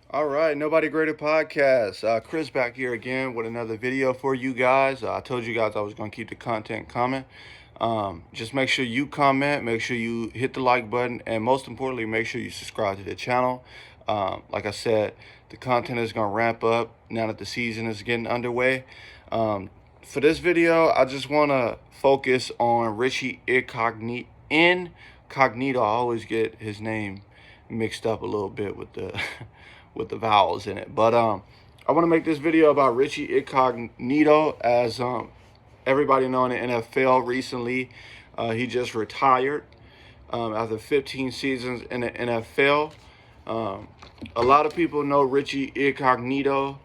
All right, Nobody Greater Podcast. Chris back here again with another video for you guys. I told you guys I was going to keep the content coming. Just make sure you comment, make sure you hit the like button, and most importantly, make sure you subscribe to the channel. Like I said, the content is going to ramp up now that the season is getting underway. For this video, I just want to focus on Richie Incognito. I always get his name mixed up a little bit with the with the vowels in it. But I want to make this video about Richie Incognito. As everybody know, in the NFL recently, he just retired after 15 seasons in the NFL. A lot of people know Richie Incognito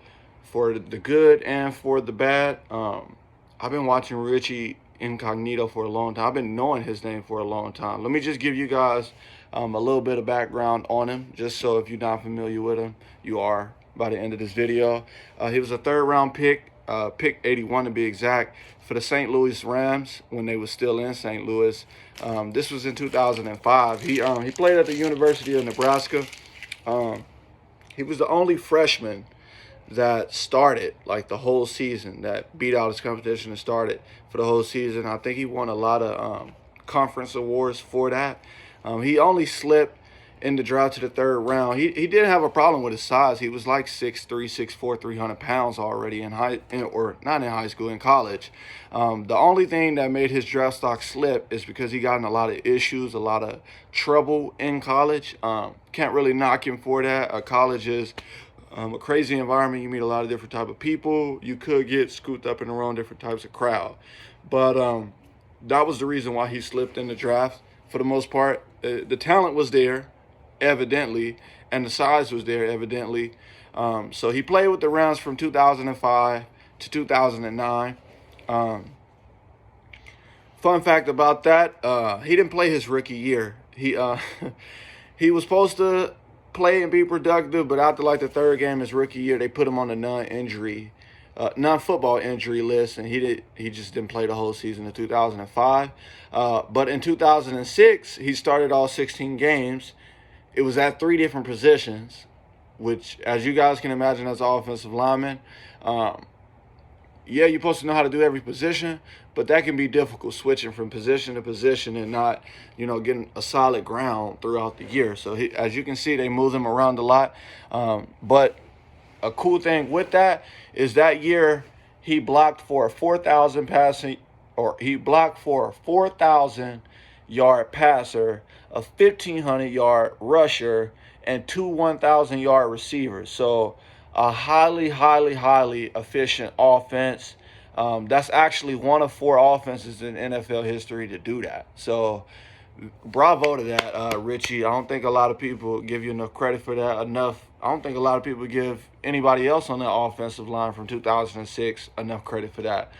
for the good and for the bad. I've been watching Richie Incognito for a long time. I've been knowing his name for a long time. Let me just give you guys a little bit of background on him, just so if you're not familiar with him, you are by the end of this video. He was a third-round pick, pick 81 to be exact, for the St. Louis Rams when they were still in St. Louis. This was in 2005. He played at the University of Nebraska. He was the only freshman that started like the whole season, that beat out his competition and started for the whole season. I think he won a lot of conference awards for that. He only slipped in the draft to the third round. He didn't have a problem with his size. He was like 6'3", 6'4", 300 pounds already in not in high school, in college. The only thing that made his draft stock slip is because he got in a lot of issues, a lot of trouble in college. Can't really knock him for that. College is a crazy environment. You meet a lot of different type of people. You could get scooped up in the wrong different types of crowd. But that was the reason why he slipped in the draft for the most part. The talent was there, evidently, and the size was there, evidently. So he played with the Rams from 2005 to 2009. Fun fact about that, he didn't play his rookie year. He he was supposed to play and be productive, but after like the third game his rookie year, they put him on the non-football injury list, and he just didn't play the whole season in 2005. But in 2006, he started all 16 games. It was at 3 different positions, which, as you guys can imagine, as an offensive lineman, yeah, you're supposed to know how to do every position, but that can be difficult, switching from position to position and not, getting a solid ground throughout the year. So as you can see, they move him around a lot. But a cool thing with that is that year he blocked for a 4,000 passing, or he blocked for a 4,000 yard passer, a 1,500 yard rusher, and 2 1,000 yard receivers. So a highly, highly, highly efficient offense. That's actually one of 4 offenses in NFL history to do that. So bravo to that, Richie. I don't think a lot of people give you enough credit for that. I don't think a lot of people give anybody else on the offensive line from 2006 enough credit for that.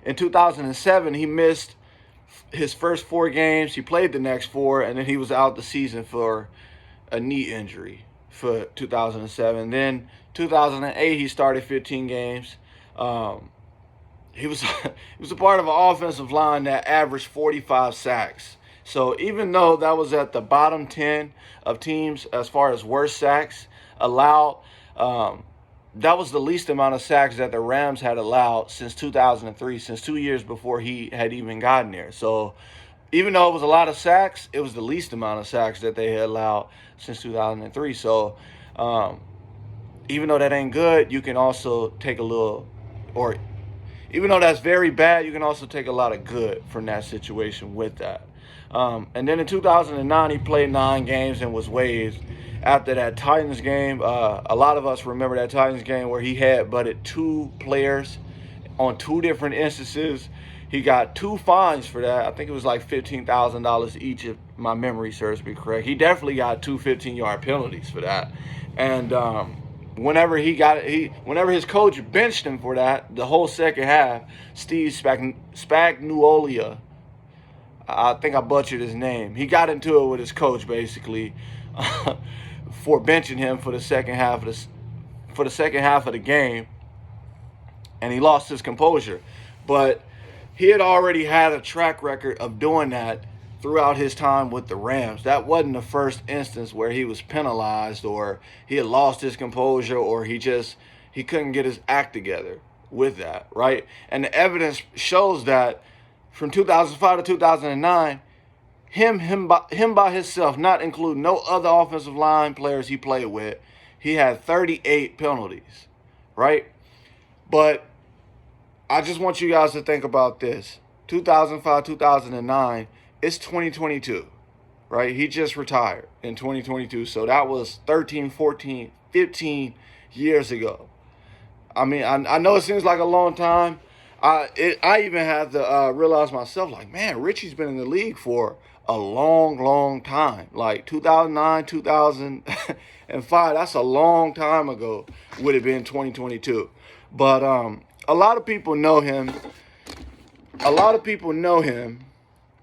In 2007, he missed his first 4 games. He played the next 4, and then he was out the season for a knee injury for 2007. Then 2008, he started 15 games. He was a part of an offensive line that averaged 45 sacks. So even though that was at the bottom 10 of teams as far as worst sacks allowed, that was the least amount of sacks that the Rams had allowed since 2003, since 2 years before he had even gotten there. So even though it was a lot of sacks, it was the least amount of sacks that they had allowed since 2003. So even though that ain't good, you can also take a little, or even though that's very bad, you can also take a lot of good from that situation with that. And then in 2009, he played 9 games and was waived after that Titans game. A lot of us remember that Titans game where he had butted 2 players on 2 different instances. He got 2 fines for that. I think it was like $15,000 each, if my memory serves me correct. He definitely got 2 15-yard penalties for that. And whenever his coach benched him for that, the whole second half, Steve Spagnuolo, I think I butchered his name, he got into it with his coach basically for benching him for the second half of the game, and he lost his composure. But he had already had a track record of doing that throughout his time with the Rams. That wasn't the first instance where he was penalized or he had lost his composure or he couldn't get his act together with that, right? And the evidence shows that from 2005 to 2009, him by himself, not including no other offensive line players he played with, he had 38 penalties, right? But I just want you guys to think about this. 2005, 2009, it's 2022, right? He just retired in 2022. So that was 13, 14, 15 years ago. I mean, I know it seems like a long time. I even had to realize myself, like, man, Richie's been in the league for a long, long time. Like 2009, 2005, that's a long time ago. Would have been 2022. But a lot of people know him.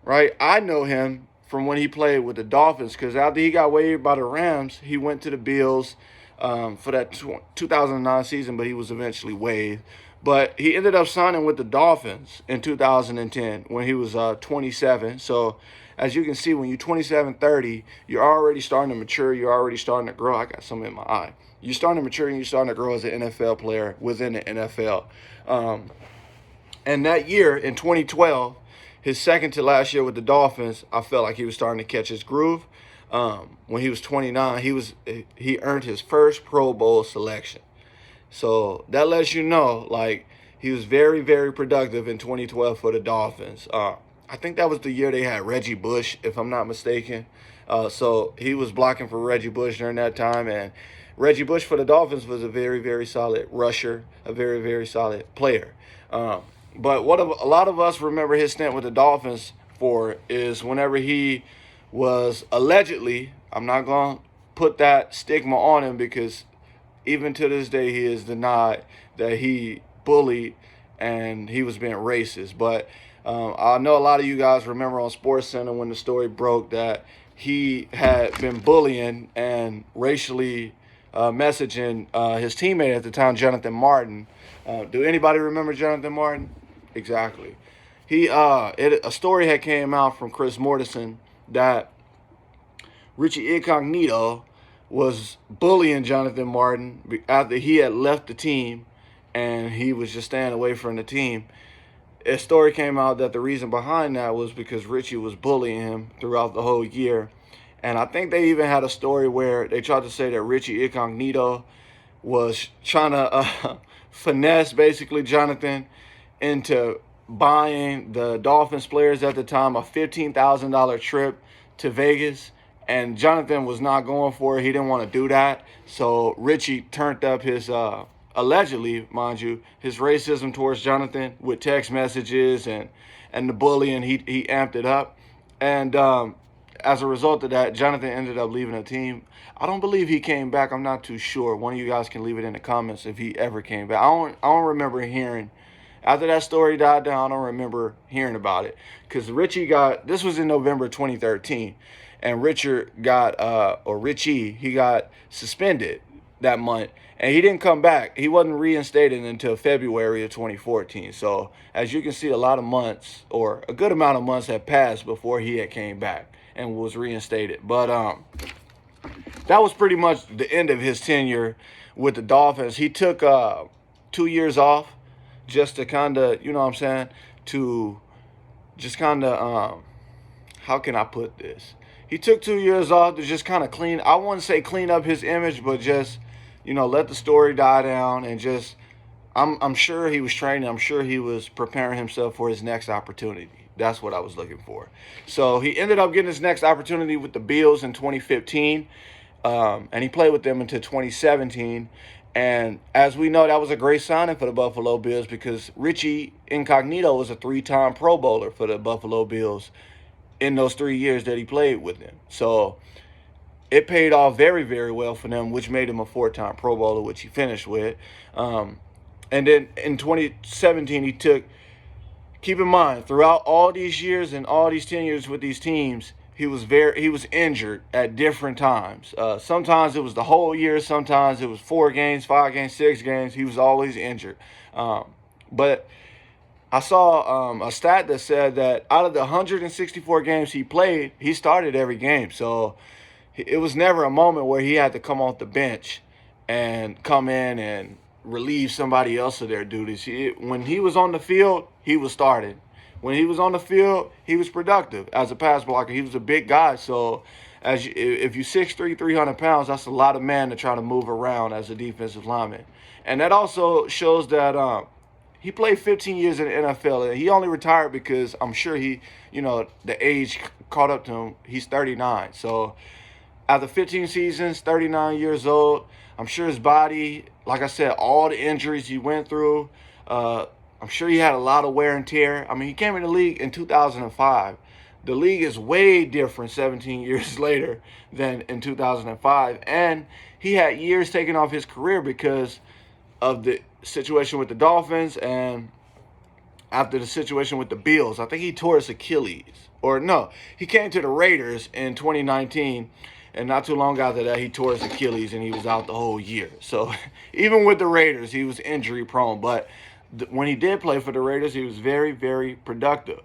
Right? I know him from when he played with the Dolphins, because after he got waived by the Rams, he went to the Bills for that 2009 season, but he was eventually waived. But he ended up signing with the Dolphins in 2010 when he was 27. So as you can see, when you're 27, 30, you're already starting to mature. You're already starting to grow. I got something in my eye. You're starting to mature and you're starting to grow as an NFL player within the NFL. And that year in 2012, his second to last year with the Dolphins, I felt like he was starting to catch his groove. When he was 29, he earned his first Pro Bowl selection. So that lets you know, like, he was very, very productive in 2012 for the Dolphins. I think that was the year they had Reggie Bush, if I'm not mistaken. So he was blocking for Reggie Bush during that time. And Reggie Bush for the Dolphins was a very, very solid rusher, a very, very solid player. But what a lot of us remember his stint with the Dolphins for is whenever he was allegedly, I'm not going to put that stigma on him because even to this day, he has denied that he bullied and he was being racist. But I know a lot of you guys remember on SportsCenter when the story broke that he had been bullying and racially messaging his teammate at the time, Jonathan Martin. Do anybody remember Jonathan Martin? Exactly. A story had came out from Chris Mortensen that Richie Incognito was bullying Jonathan Martin after he had left the team and he was just staying away from the team. A story came out that the reason behind that was because Richie was bullying him throughout the whole year. And I think they even had a story where they tried to say that Richie Incognito was trying to finesse basically Jonathan into buying the Dolphins players at the time a $15,000 trip to Vegas. And Jonathan was not going for it. He didn't want to do that. So Richie turned up his, allegedly, mind you, his racism towards Jonathan with text messages and the bullying. He amped it up. And as a result of that, Jonathan ended up leaving the team. I don't believe he came back. I'm not too sure. One of you guys can leave it in the comments if he ever came back. I don't remember hearing. After that story died down, I don't remember hearing about it. Because Richie this was in November 2013. And Richie, he got suspended that month. And he didn't come back. He wasn't reinstated until February of 2014. So as you can see, a lot of months, or a good amount of months had passed before he had came back and was reinstated. But that was pretty much the end of his tenure with the Dolphins. He took 2 years off just to kind of, you know what I'm saying, to just kind of, how can I put this? He took 2 years off to just kind of clean, I wouldn't say clean up his image, but just, let the story die down and just, I'm sure he was training. I'm sure he was preparing himself for his next opportunity. That's what I was looking for. So he ended up getting his next opportunity with the Bills in 2015, and he played with them until 2017. And as we know, that was a great signing for the Buffalo Bills because Richie Incognito was a 3-time Pro Bowler for the Buffalo Bills in those 3 years that he played with them. So it paid off very, very well for them, which made him a 4-time Pro Bowler, which he finished with. And then in 2017, keep in mind, throughout all these years and all these tenures with these teams, he was injured at different times. Sometimes it was the whole year. Sometimes it was 4 games, 5 games, 6 games. He was always injured. But I saw a stat that said that out of the 164 games he played, he started every game. So it was never a moment where he had to come off the bench and come in and relieve somebody else of their duties. When he was on the field, he was starting. When he was on the field, he was productive as a pass blocker. He was a big guy, so if you're 6'3", 300 pounds, that's a lot of man to try to move around as a defensive lineman. And that also shows that he played 15 years in the NFL, and he only retired because I'm sure the age caught up to him. He's 39, so after 15 seasons, 39 years old, I'm sure his body, like I said, all the injuries he went through, I'm sure he had a lot of wear and tear. I mean, he came in the league in 2005. The league is way different 17 years later than in 2005. And he had years taken off his career because of the situation with the Dolphins and after the situation with the Bills. I think he tore his Achilles. Or no, he came to the Raiders in 2019. And not too long after that, he tore his Achilles and he was out the whole year. So even with the Raiders, he was injury prone. But when he did play for the Raiders, he was very, very productive.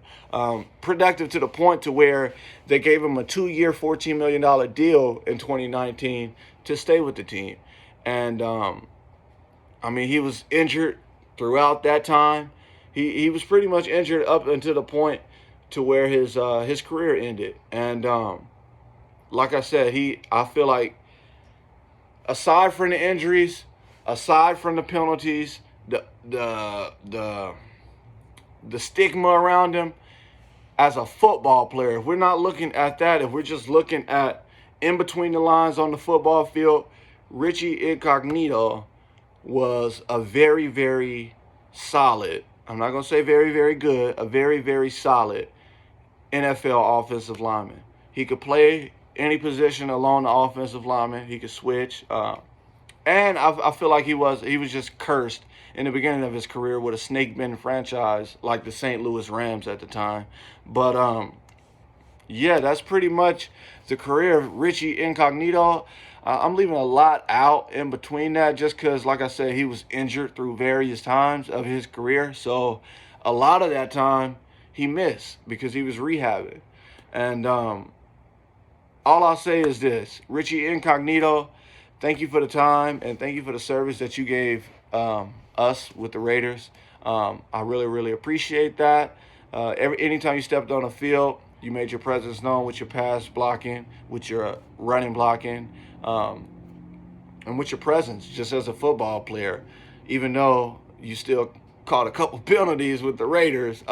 Productive to the point to where they gave him a 2-year, $14 million deal in 2019 to stay with the team. And, I mean, he was injured throughout that time. He was pretty much injured up until the point to where his career ended. And like I said, I feel like aside from the injuries, aside from the penalties, the stigma around him as a football player, if we're not looking at that, if we're just looking at in between the lines on the football field, Richie Incognito was a very, very solid, I'm not going to say very, very good, a very, very solid NFL offensive lineman. He could play any position along the offensive lineman. He could switch. And I feel like he was just cursed in the beginning of his career with a snake-bitten franchise like the St. Louis Rams at the time. But, yeah, that's pretty much the career of Richie Incognito. I'm leaving a lot out in between that just because, like I said, he was injured through various times of his career. So a lot of that time he missed because he was rehabbing. And all I'll say is this: Richie Incognito, thank you for the time and thank you for the service that you gave us with the Raiders. I really, really appreciate that. Anytime you stepped on the field, you made your presence known with your pass blocking, with your running blocking, and with your presence just as a football player. Even though you still caught a couple penalties with the Raiders,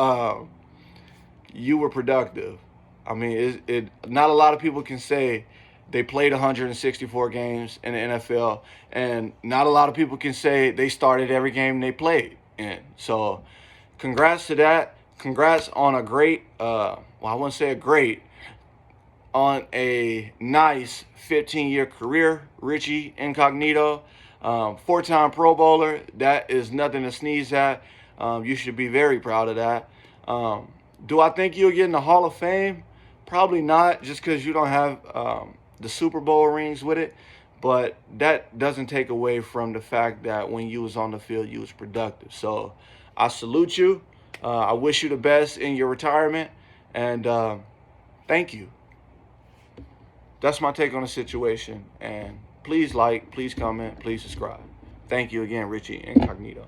you were productive. I mean, not a lot of people can say they played 164 games in the NFL, and not a lot of people can say they started every game they played in. So congrats to that. Congrats on a great, well, I wouldn't say a great, on a nice 15-year career, Richie Incognito. 4-time Pro Bowler. That is nothing to sneeze at. You should be very proud of that. Do I think you'll get in the Hall of Fame? Probably not, just because you don't have the Super Bowl rings with it. But that doesn't take away from the fact that when you was on the field, you was productive. So I salute you. I wish you the best in your retirement. And thank you. That's my take on the situation. And please like, please comment, please subscribe. Thank you again, Richie Incognito.